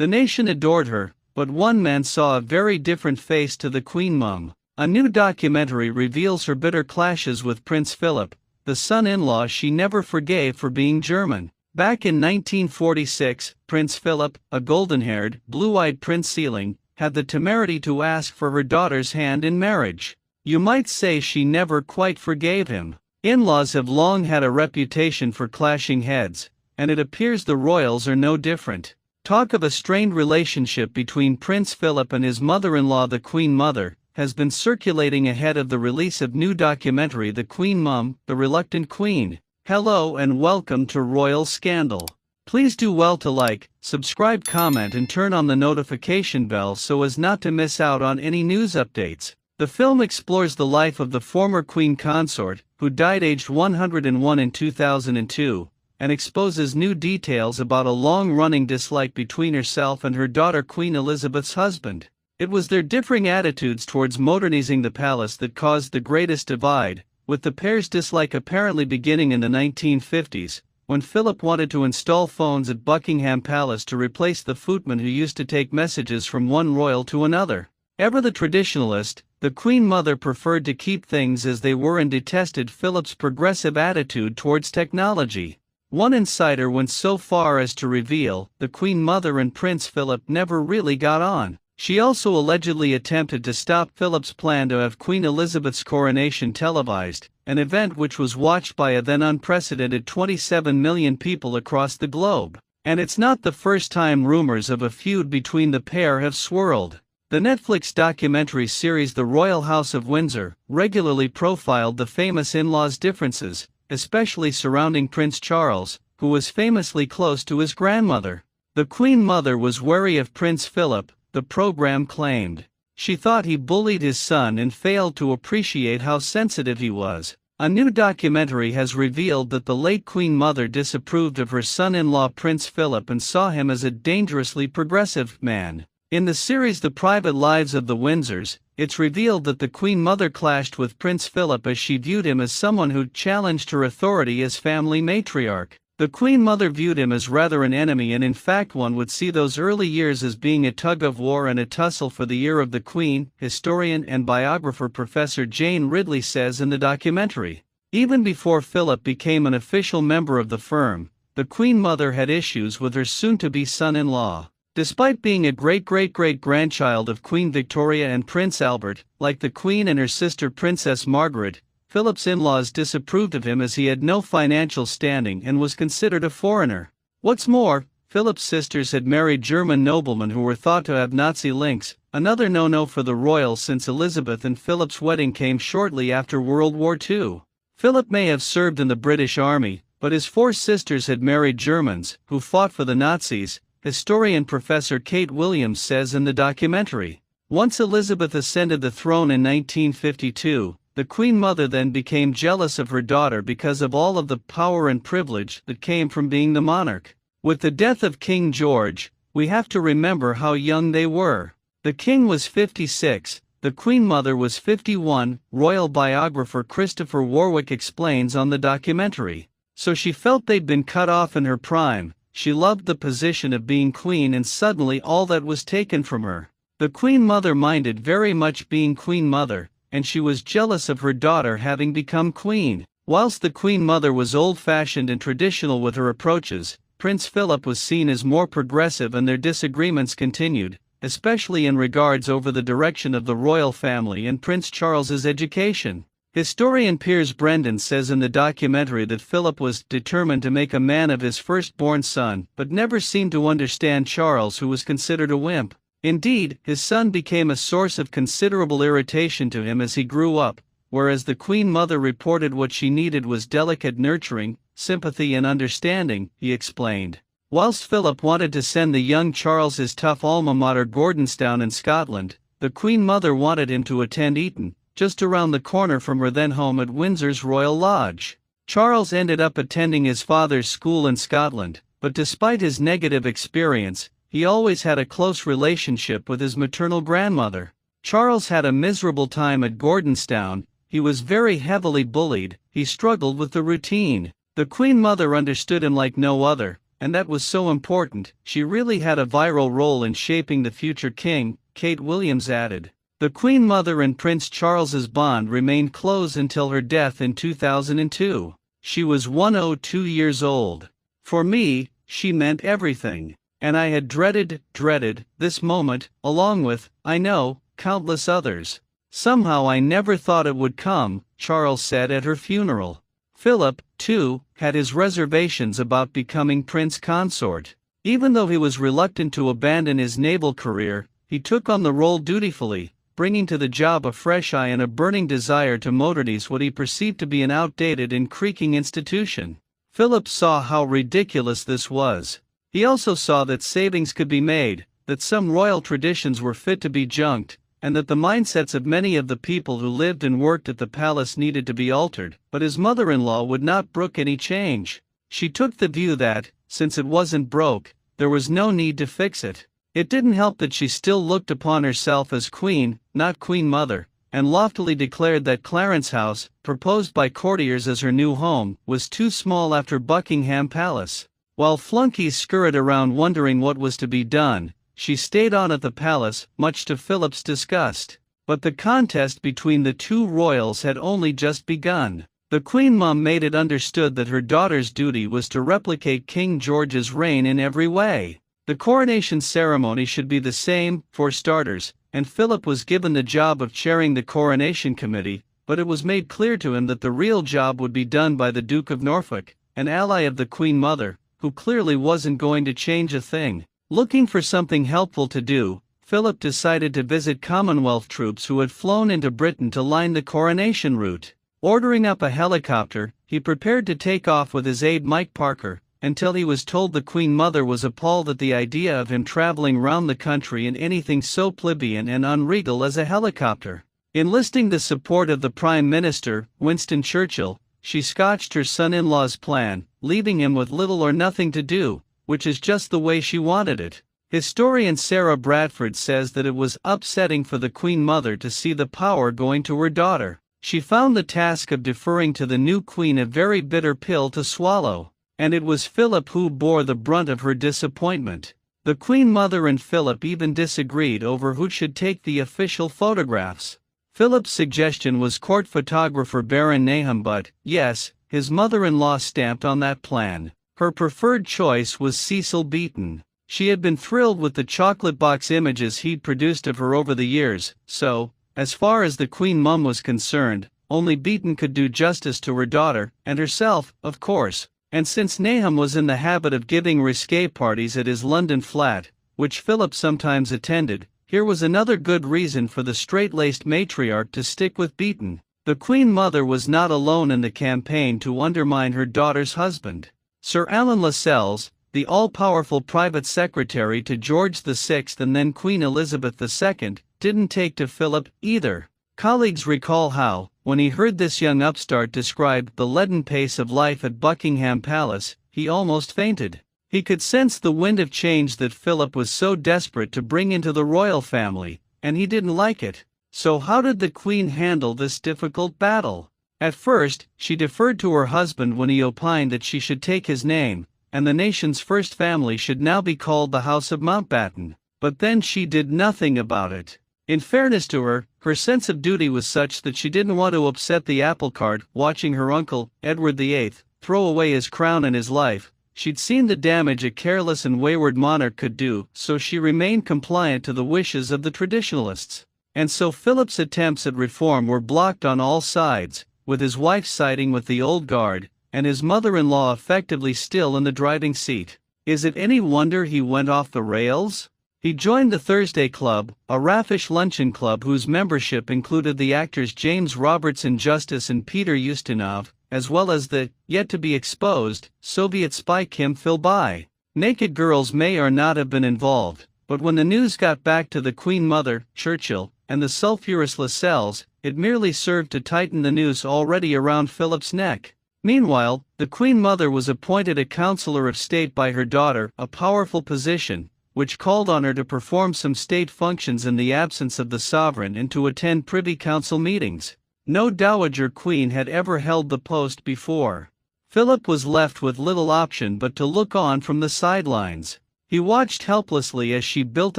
The nation adored her, but one man saw a very different face to the Queen Mum. A new documentary reveals her bitter clashes with Prince Philip, the son-in-law she never forgave for being German. Back in 1946, Prince Philip, a golden-haired, blue-eyed princeling, had the temerity to ask for her daughter's hand in marriage. You might say she never quite forgave him. In-laws have long had a reputation for clashing heads, and it appears the royals are no different. Talk of a strained relationship between Prince Philip and his mother-in-law the Queen Mother has been circulating ahead of the release of new documentary The Queen Mum, The Reluctant Queen. Hello and welcome to Royal Scandal. Please do well to like, subscribe, comment and turn on the notification bell so as not to miss out on any news updates. The film explores the life of the former Queen consort, who died aged 101 in 2002, and exposes new details about a long-running dislike between herself and her daughter Queen Elizabeth's husband. It was their differing attitudes towards modernizing the palace that caused the greatest divide, with the pair's dislike apparently beginning in the 1950s, when Philip wanted to install phones at Buckingham Palace to replace the footman who used to take messages from one royal to another. Ever the traditionalist, the Queen Mother preferred to keep things as they were and detested Philip's progressive attitude towards technology. One insider went so far as to reveal the Queen Mother and Prince Philip never really got on. She also allegedly attempted to stop Philip's plan to have Queen Elizabeth's coronation televised, an event which was watched by a then unprecedented 27 million people across the globe. And it's not the first time rumors of a feud between the pair have swirled. The Netflix documentary series The Royal House of Windsor regularly profiled the famous in-laws' differences, especially surrounding Prince Charles, who was famously close to his grandmother. The Queen Mother was wary of Prince Philip, the program claimed. She thought he bullied his son and failed to appreciate how sensitive he was. A new documentary has revealed that the late Queen Mother disapproved of her son-in-law Prince Philip and saw him as a dangerously progressive man. In the series The Private Lives of the Windsors, it's revealed that the Queen Mother clashed with Prince Philip as she viewed him as someone who'd challenged her authority as family matriarch. The Queen Mother viewed him as rather an enemy, and in fact one would see those early years as being a tug-of-war and a tussle for the ear of the Queen, historian and biographer Professor Jane Ridley says in the documentary. Even before Philip became an official member of the firm, the Queen Mother had issues with her soon-to-be son-in-law. Despite being a great-great-great-grandchild of Queen Victoria and Prince Albert, like the Queen and her sister Princess Margaret, Philip's in-laws disapproved of him as he had no financial standing and was considered a foreigner. What's more, Philip's sisters had married German noblemen who were thought to have Nazi links, another no-no for the royals since Elizabeth and Philip's wedding came shortly after World War II. Philip may have served in the British Army, but his four sisters had married Germans, who fought for the Nazis, historian Professor Kate Williams says in the documentary. Once Elizabeth ascended the throne in 1952, the Queen Mother then became jealous of her daughter because of all of the power and privilege that came from being the monarch. With the death of King George, we have to remember how young they were. The king was 56, the Queen Mother was 51, royal biographer Christopher Warwick explains on the documentary. So she felt they'd been cut off in her prime. She loved the position of being queen and suddenly all that was taken from her. The Queen Mother minded very much being Queen Mother, and she was jealous of her daughter having become queen. Whilst the Queen Mother was old-fashioned and traditional with her approaches, Prince Philip was seen as more progressive and their disagreements continued, especially in regards over the direction of the royal family and Prince Charles's education. Historian Piers Brendan says in the documentary that Philip was determined to make a man of his firstborn son but never seemed to understand Charles, who was considered a wimp. Indeed, his son became a source of considerable irritation to him as he grew up, whereas the Queen Mother reported what she needed was delicate nurturing, sympathy and understanding, he explained. Whilst Philip wanted to send the young Charles his tough alma mater Gordonstown in Scotland, the Queen Mother wanted him to attend Eton, just around the corner from her then home at Windsor's Royal Lodge. Charles ended up attending his father's school in Scotland, but despite his negative experience, he always had a close relationship with his maternal grandmother. Charles had a miserable time at Gordonstown. He was very heavily bullied, he struggled with the routine. The Queen Mother understood him like no other, and that was so important, she really had a vital role in shaping the future king, Kate Williams added. The Queen Mother and Prince Charles's bond remained close until her death in 2002. She was 102 years old. For me, she meant everything. And I had dreaded this moment, along with, I know, countless others. Somehow I never thought it would come, Charles said at her funeral. Philip, too, had his reservations about becoming prince consort. Even though he was reluctant to abandon his naval career, he took on the role dutifully, bringing to the job a fresh eye and a burning desire to modernize what he perceived to be an outdated and creaking institution. Philip saw how ridiculous this was. He also saw that savings could be made, that some royal traditions were fit to be junked, and that the mindsets of many of the people who lived and worked at the palace needed to be altered, but his mother-in-law would not brook any change. She took the view that, since it wasn't broke, there was no need to fix it. It didn't help that she still looked upon herself as queen, not queen mother, and loftily declared that Clarence House, proposed by courtiers as her new home, was too small after Buckingham Palace. While flunkies scurried around wondering what was to be done, she stayed on at the palace, much to Philip's disgust. But the contest between the two royals had only just begun. The Queen Mum made it understood that her daughter's duty was to replicate King George's reign in every way. The coronation ceremony should be the same, for starters, and Philip was given the job of chairing the coronation committee, but it was made clear to him that the real job would be done by the Duke of Norfolk, an ally of the Queen Mother, who clearly wasn't going to change a thing. Looking for something helpful to do, Philip decided to visit Commonwealth troops who had flown into Britain to line the coronation route. Ordering up a helicopter, he prepared to take off with his aide Mike Parker, until he was told the Queen Mother was appalled at the idea of him traveling round the country in anything so plebeian and unregal as a helicopter. Enlisting the support of the Prime Minister, Winston Churchill, she scotched her son-in-law's plan, leaving him with little or nothing to do, which is just the way she wanted it. Historian Sarah Bradford says that it was upsetting for the Queen Mother to see the power going to her daughter. She found the task of deferring to the new queen a very bitter pill to swallow. And it was Philip who bore the brunt of her disappointment. The Queen Mother and Philip even disagreed over who should take the official photographs. Philip's suggestion was court photographer Baron Nahum, but, yes, his mother-in-law stamped on that plan. Her preferred choice was Cecil Beaton. She had been thrilled with the chocolate box images he'd produced of her over the years, so, as far as the Queen Mum was concerned, only Beaton could do justice to her daughter, and herself, of course. And since Nahum was in the habit of giving risque parties at his London flat, which Philip sometimes attended, here was another good reason for the straight-laced matriarch to stick with Beaton. The Queen Mother was not alone in the campaign to undermine her daughter's husband. Sir Alan Lascelles, the all-powerful private secretary to George VI and then Queen Elizabeth II, didn't take to Philip either. Colleagues recall how, when he heard this young upstart describe the leaden pace of life at Buckingham Palace, he almost fainted. He could sense the wind of change that Philip was so desperate to bring into the royal family, and he didn't like it. So how did the Queen handle this difficult battle? At first, she deferred to her husband when he opined that she should take his name, and the nation's first family should now be called the House of Mountbatten. But then she did nothing about it. In fairness to her, her sense of duty was such that she didn't want to upset the apple cart, watching her uncle, Edward VIII, throw away his crown and his life. She'd seen the damage a careless and wayward monarch could do, so she remained compliant to the wishes of the traditionalists. And so Philip's attempts at reform were blocked on all sides, with his wife siding with the old guard, and his mother-in-law effectively still in the driving seat. Is it any wonder he went off the rails? He joined the Thursday Club, a raffish luncheon club whose membership included the actors James Robertson Justice and Peter Ustinov, as well as the, yet-to-be-exposed, Soviet spy Kim Philby. Naked girls may or not have been involved, but when the news got back to the Queen Mother, Churchill, and the sulphurous Lascelles, it merely served to tighten the noose already around Philip's neck. Meanwhile, the Queen Mother was appointed a Councillor of State by her daughter, a powerful position, which called on her to perform some state functions in the absence of the sovereign and to attend Privy Council meetings. No dowager queen had ever held the post before. Philip was left with little option but to look on from the sidelines. He watched helplessly as she built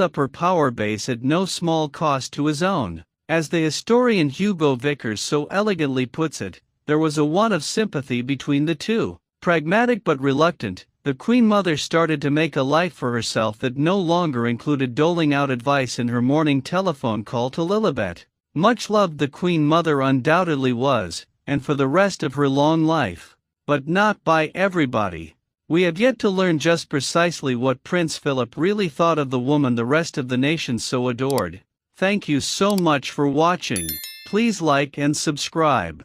up her power base at no small cost to his own. As the historian Hugo Vickers so elegantly puts it, there was a want of sympathy between the two. Pragmatic but reluctant, the Queen Mother started to make a life for herself that no longer included doling out advice in her morning telephone call to Lilibet. Much loved the Queen Mother undoubtedly was, and for the rest of her long life. But not by everybody. We have yet to learn just precisely what Prince Philip really thought of the woman the rest of the nation so adored. Thank you so much for watching. Please like and subscribe.